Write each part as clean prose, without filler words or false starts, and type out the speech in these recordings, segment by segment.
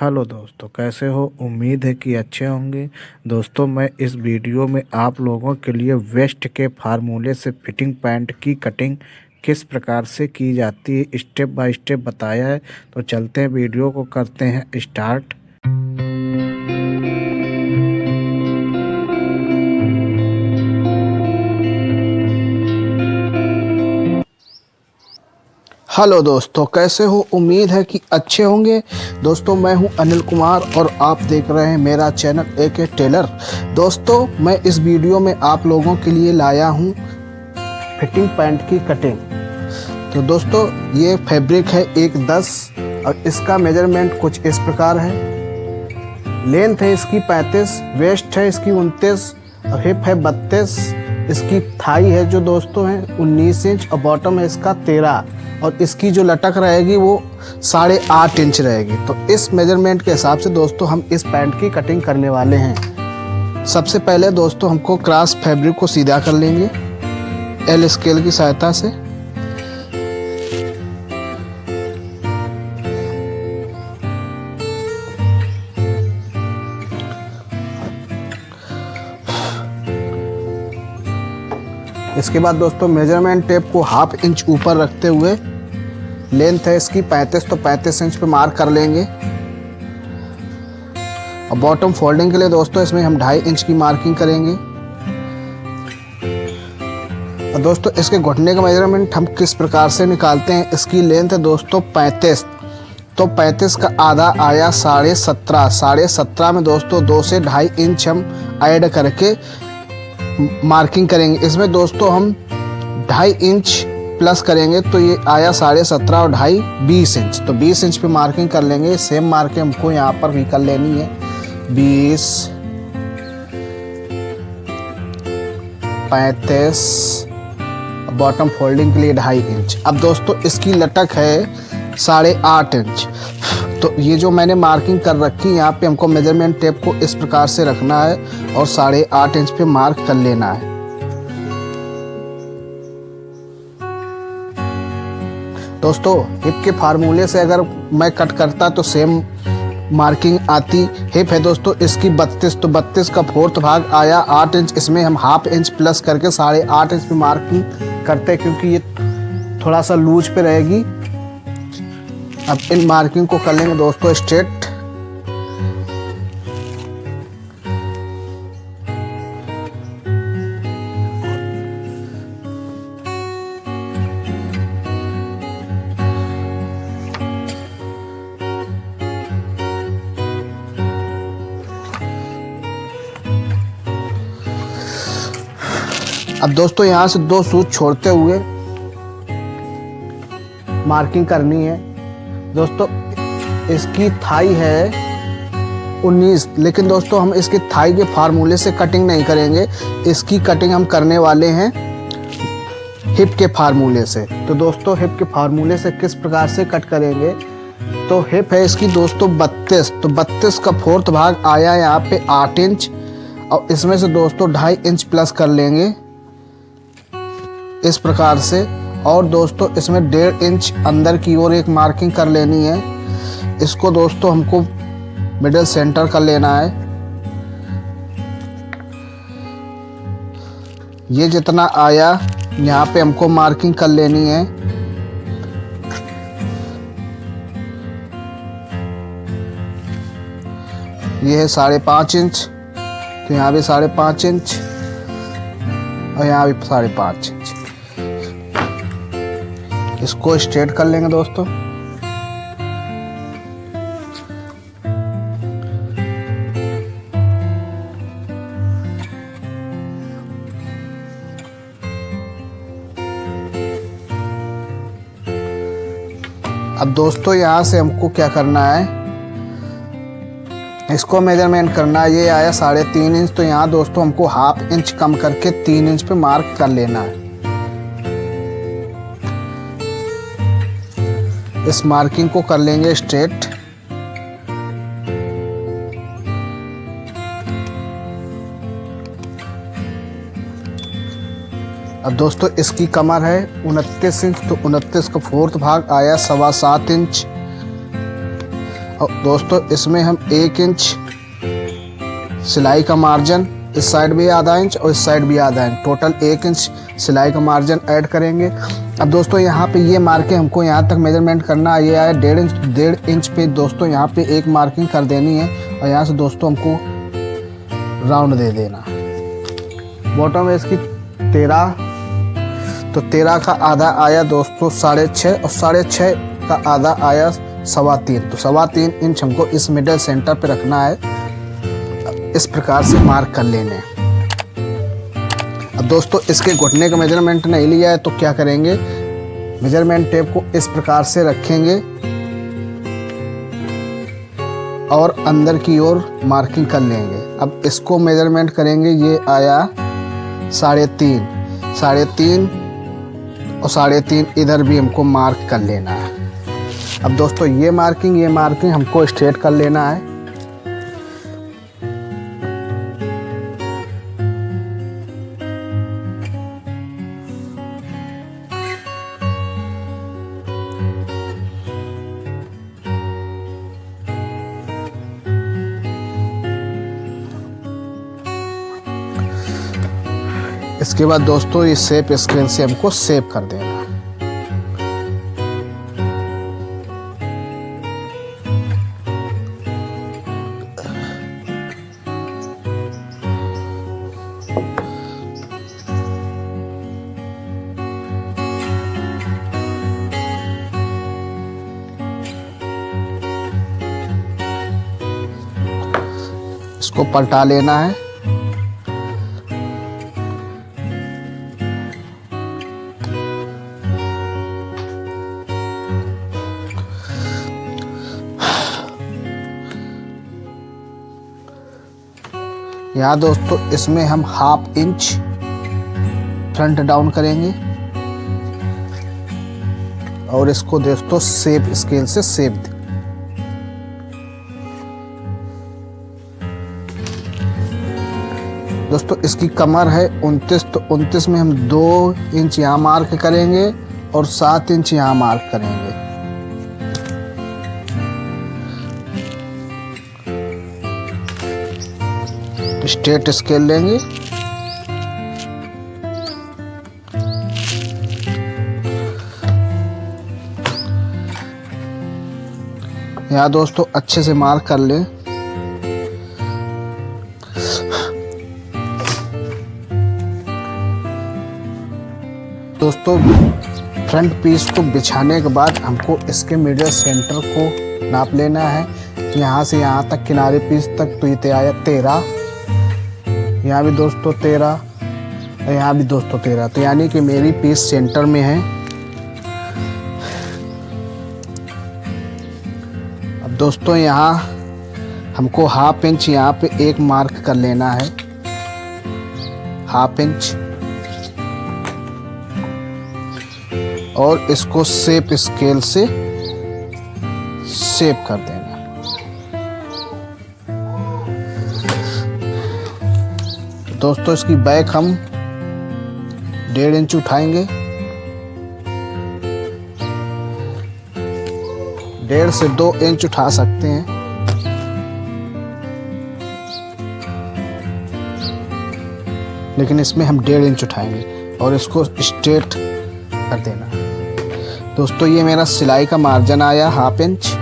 Hello दोस्तों, कैसे हो? उम्मीद है कि अच्छे होंगे। दोस्तों, मैं इस वीडियो में आप लोगों के लिए वेस्ट के फार्मूले से फिटिंग पैंट की कटिंग किस प्रकार से की जाती है स्टेप बाय स्टेप बताया है। तो चलते हैं, वीडियो को करते हैं स्टार्ट। हेलो दोस्तों, कैसे हो? उम्मीद है कि अच्छे होंगे। दोस्तों, मैं हूं अनिल कुमार और आप देख रहे हैं मेरा चैनल एके टेलर। दोस्तों, मैं इस वीडियो में आप लोगों के लिए लाया हूं फिटिंग पैंट की कटिंग। तो दोस्तों, ये फैब्रिक है 1/10 और इसका मेजरमेंट कुछ इस प्रकार है। लेंथ है इसकी 35, वेस्ट है इसकी 29 और हिप है 32। इसकी थाई है जो दोस्तों है 19 इंच और बॉटम है इसका 13 और इसकी जो लटक रहेगी वो 8.5 इंच रहेगी। तो इस मेजरमेंट के हिसाब से दोस्तों हम इस पैंट की कटिंग करने वाले हैं। सबसे पहले दोस्तों हमको क्रॉस फैब्रिक को सीधा कर लेंगे एल स्केल की सहायता से। इसके बाद दोस्तों मेजरमेंट टेप को 1/2 इंच ऊपर रखते हुए, लेंथ है इसकी 35 तो 35 इंच पे मार्क कर लेंगे। और बॉटम फोल्डिंग के लिए दोस्तों इसमें हम 2.5 इंच की मार्किंग करेंगे। और दोस्तों इसके घुटने का मेजरमेंट हम किस प्रकार से निकालते हैं। इसकी लेंथ है दोस्तों 35, तो 35 का आधा आया 17.5। 17.5 में दोस्तों 2 से 2.5 इंच हम ऐड करके मार्किंग करेंगे। इसमें दोस्तों हम 2.5 इंच प्लस करेंगे तो ये आया 17.5 और 2.5 20 इंच। तो 20 इंच पे मार्किंग कर लेंगे। सेम मार्किंग हमको यहाँ पर भी कर लेनी है 20, 35, बॉटम फोल्डिंग के लिए 2.5 इंच। अब दोस्तों इसकी लटक है 8.5 इंच। तो ये जो मैंने मार्किंग कर रखी यहाँ पे हमको मेजरमेंट टेप को इस प्रकार से रखना है और 8.5 इंच पे मार्क कर लेना है। दोस्तों हिप के फार्मूले से अगर मैं कट करता तो सेम मार्किंग आती। हिप है दोस्तों इसकी 32, तो 32 का 4th भाग आया 8 इंच। इसमें हम 1/2 इंच प्लस करके 8.5 इंच पे मार्किंग करते हैं क्योंकि ये थोड़ा सा लूज पे रहेगी। अब इन मार्किंग को कर लेंगे दोस्तों स्ट्रेट। अब दोस्तों यहाँ से 2 सूच छोड़ते हुए मार्किंग करनी है। दोस्तों इसकी थाई है 19, लेकिन दोस्तों हम इसकी थाई के फार्मूले से कटिंग नहीं करेंगे। इसकी कटिंग हम करने वाले हैं हिप के फार्मूले से। तो दोस्तों हिप के फार्मूले से किस प्रकार से कट करेंगे। तो हिप है इसकी दोस्तों 32, तो 32 का 4th भाग आया यहाँ पे 8 इंच और इसमें से दोस्तों 2.5 इंच प्लस कर लेंगे इस प्रकार से। और दोस्तों इसमें 1.5 इंच अंदर की ओर एक मार्किंग कर लेनी है। इसको दोस्तों हमको मिडिल सेंटर कर लेना है। ये जितना आया यहाँ पे हमको मार्किंग कर लेनी है। ये है 5.5 इंच, तो यहाँ भी 5.5 इंच और यहाँ भी 5.5 इंच। इसको स्ट्रेट कर लेंगे दोस्तों। अब दोस्तों यहाँ से हमको क्या करना है, इसको मेजरमेंट करना है। ये आया 3.5 इंच, तो यहाँ दोस्तों हमको 1/2 इंच कम करके 3 इंच पे मार्क कर लेना है। इस मार्किंग को कर लेंगे स्ट्रेट। अब दोस्तों इसकी कमर है 29 इंच, तो 29 का 4th भाग आया 7.25 इंच और दोस्तों इसमें हम 1 इंच सिलाई का मार्जिन, इस साइड भी आधा इंच और इस साइड भी आधा इंच, टोटल 1 इंच सिलाई का मार्जिन ऐड करेंगे। अब दोस्तों यहाँ पे ये मार्किंग हमको यहाँ तक मेजरमेंट करना है, ये आया 1.5 इंच पे दोस्तों यहाँ पे एक मार्किंग कर देनी है और यहाँ से दोस्तों हमको राउंड दे देना। बॉटम है इसकी 13, तो 13 का आधा आया दोस्तों 6.5 और 6.5 का आधा आया 3.25, तो 3.25 इंच हमको इस मिडल सेंटर पे रखना है। इस प्रकार से मार्क कर लेने। अब दोस्तों इसके घुटने का मेजरमेंट नहीं लिया है तो क्या करेंगे, मेजरमेंट टेप को इस प्रकार से रखेंगे और अंदर की ओर मार्किंग कर लेंगे। अब इसको मेजरमेंट करेंगे, ये आया 3.5 और 3.5 इधर भी हमको मार्क कर लेना है। अब दोस्तों ये मार्किंग हमको स्ट्रेट कर लेना है। इसके बाद दोस्तों ये शेप स्केल से हमको शेप कर देना है। इसको पलटा लेना है। यहाँ दोस्तों इसमें हम 1/2 इंच फ्रंट डाउन करेंगे और इसको दोस्तों शेप स्केल से शेप दें। दोस्तों इसकी कमर है 29, तो 29 में हम 2 इंच यहाँ मार्क करेंगे और 7 इंच यहाँ मार्क करेंगे। स्ट्रेट स्केल लेंगे, यहाँ दोस्तों अच्छे से मार्क कर लें। दोस्तों फ्रंट पीस को बिछाने के बाद हमको इसके मिडल सेंटर को नाप लेना है, यहाँ से यहाँ तक किनारे पीस तक। तो ये आया 13, यहाँ भी दोस्तों 13 और यहाँ भी दोस्तों 13, तो यानी कि मेरी पीस सेंटर में है। अब दोस्तों यहाँ हमको 1/2 इंच यहाँ पे एक मार्क कर लेना है, 1/2 इंच, और इसको शेप स्केल से शेप कर देना। दोस्तों इसकी बैक हम 1.5 इंच उठाएंगे, 1.5 से 2 इंच उठा सकते हैं। लेकिन इसमें हम 1.5 इंच उठाएंगे और इसको स्ट्रेट कर देना। दोस्तों ये मेरा सिलाई का मार्जिन आया 1/2 इंच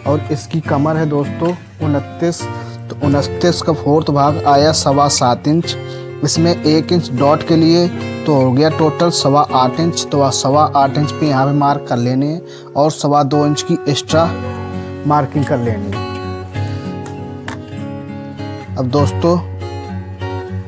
और इसकी कमर है दोस्तों 29, तो 29 का 4th भाग आया 7.25 इंच। इसमें 1 इंच डॉट के लिए तो हो गया टोटल 8.25 इंच, तो 8.25 इंच पे यहाँ पे मार्क कर लेने हैं और 2.25 इंच की एक्स्ट्रा मार्किंग कर लेनी है। अब दोस्तों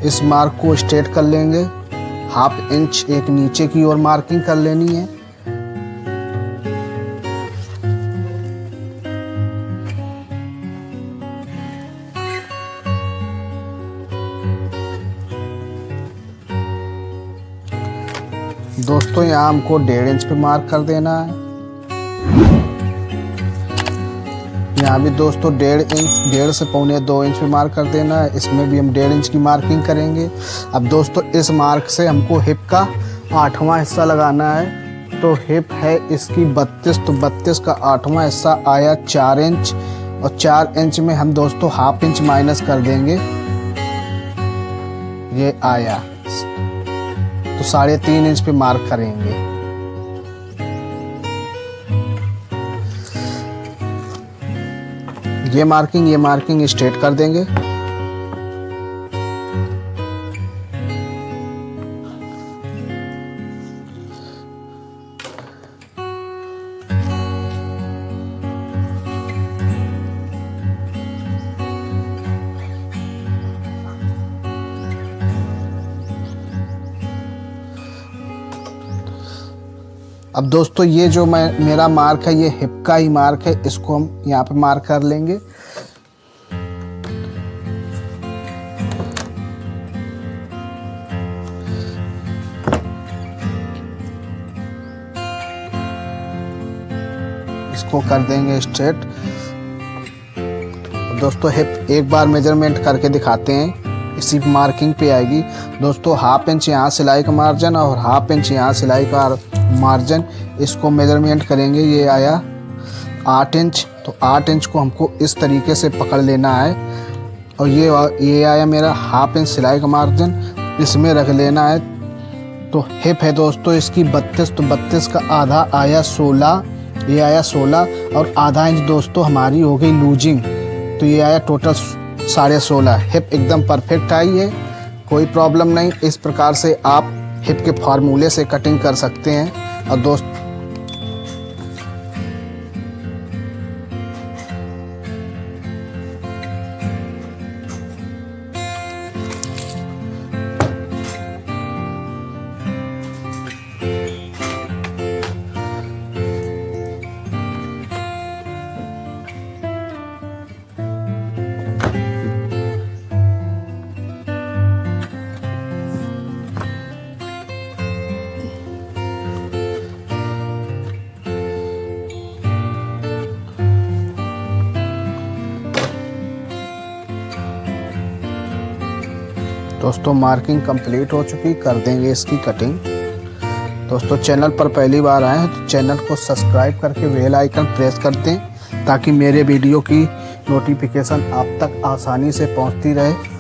इस मार्क को स्ट्रेट कर लेंगे, 1/2 इंच एक नीचे की ओर मार्किंग कर लेनी है। दोस्तों यहाँ हमको 1.5 इंच पे मार्क कर देना है। यहाँ भी दोस्तों 1.5 से 1.25 इंच पे मार्क कर देना है। इसमें भी हम 1.5 इंच की मार्किंग करेंगे। अब दोस्तों इस मार्क से हमको हिप का 8वां हिस्सा लगाना है। तो हिप है इसकी 32, तो 32 का 8वां हिस्सा आया 4 इंच और 4 इंच में हम दोस्तों ½ इंच माइनस कर देंगे। ये आया तो 3.5 इंच पे मार्क करेंगे। ये मार्किंग स्ट्रेट कर देंगे। अब दोस्तों ये जो मेरा मार्क है ये हिप का ही मार्क है, इसको हम यहाँ पे मार्क कर लेंगे। इसको कर देंगे स्ट्रेट। दोस्तों हिप एक बार मेजरमेंट करके दिखाते हैं, इसी मार्किंग पे आएगी दोस्तों। ½ इंच यहाँ सिलाई का मार्जिन और ½ इंच यहाँ सिलाई का मार्जिन, इसको मेजरमेंट करेंगे। ये आया 8 इंच, तो 8 इंच को हमको इस तरीके से पकड़ लेना है। और ये आया मेरा ½ इंच सिलाई का मार्जिन, इसमें रख लेना है। तो हिप है दोस्तों इसकी 32, तो 32 का आधा आया 16, ये आया 16 और ½ इंच दोस्तों हमारी हो गई लूजिंग, तो ये आया टोटल 16.5। हिप एकदम परफेक्ट आई है, कोई प्रॉब्लम नहीं। इस प्रकार से आप हिप के फार्मूले से कटिंग कर सकते हैं। और दोस्त दोस्तों मार्किंग कंप्लीट हो चुकी, कर देंगे इसकी कटिंग। दोस्तों चैनल पर पहली बार आए हैं तो चैनल को सब्सक्राइब करके बेल आइकन प्रेस कर दें ताकि मेरे वीडियो की नोटिफिकेशन आप तक आसानी से पहुंचती रहे।